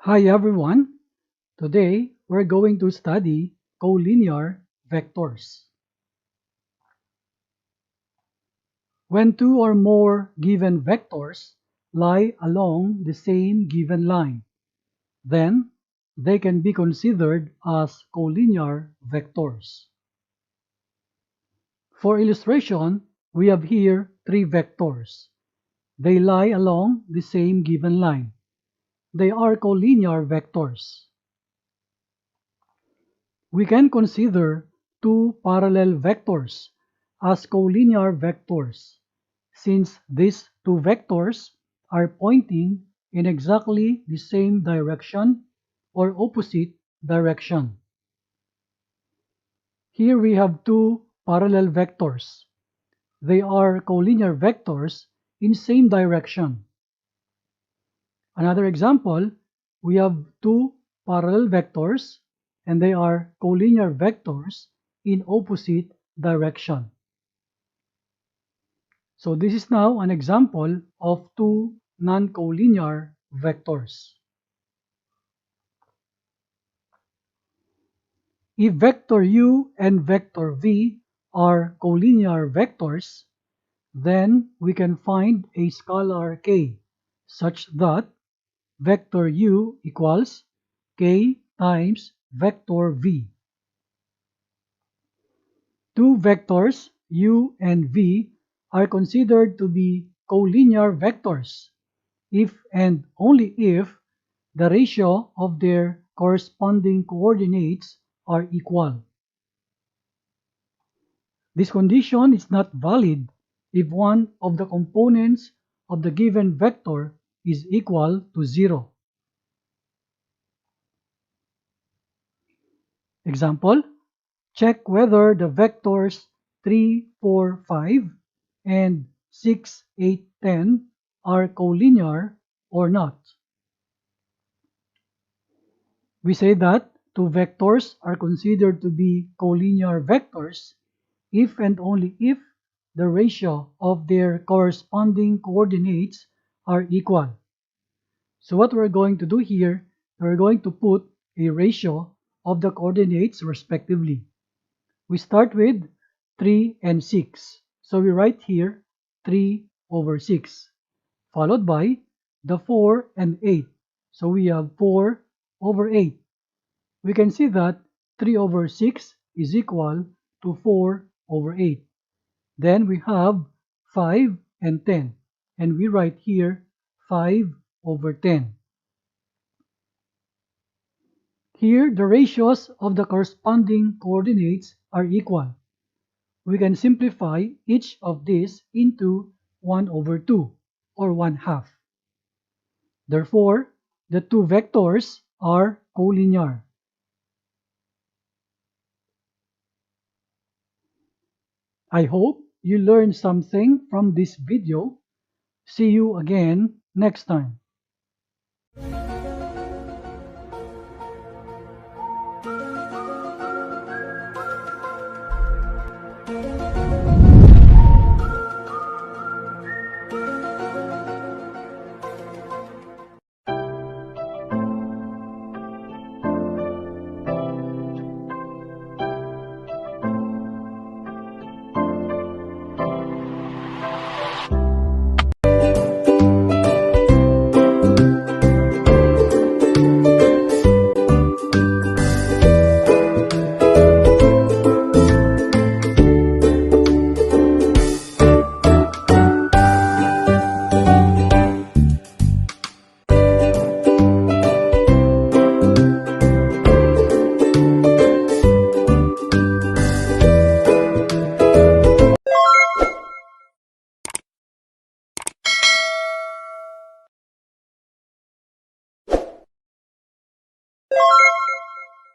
Hi everyone! Today we're going to study collinear vectors. When two or more given vectors lie along the same given line, then they can be considered as collinear vectors. For illustration, we have here three vectors. They lie along the same given line. They are collinear vectors. We can consider two parallel vectors as collinear vectors, since these two vectors are pointing in exactly the same direction or opposite direction. Here we have two parallel vectors. They are collinear vectors in same direction. Another example, we have two parallel vectors and they are collinear vectors in opposite direction. So this is now an example of two non-collinear vectors. If vector u and vector v are collinear vectors, then we can find a scalar k such that vector u equals k times vector v. Two vectors u and v are considered to be collinear vectors if and only if the ratio of their corresponding coordinates are equal. This condition is not valid if one of the components of the given vector is equal to 0. Example, check whether the vectors 3, 4, 5 and 6, 8, 10 are collinear or not. We say that two vectors are considered to be collinear vectors if and only if the ratio of their corresponding coordinates are equal. So what we're going to do here, we're going to put a ratio of the coordinates respectively. We start with 3 and 6. So we write here 3 over 6, followed by the 4 and 8. So we have 4 over 8. We can see that 3 over 6 is equal to 4 over 8. Then we have 5 and 10. And we write here 5 over 10. Here, the ratios of the corresponding coordinates are equal. We can simplify each of these into 1 over 2, or 1/2. Therefore, the two vectors are collinear. I hope you learned something from this video. See you again next time.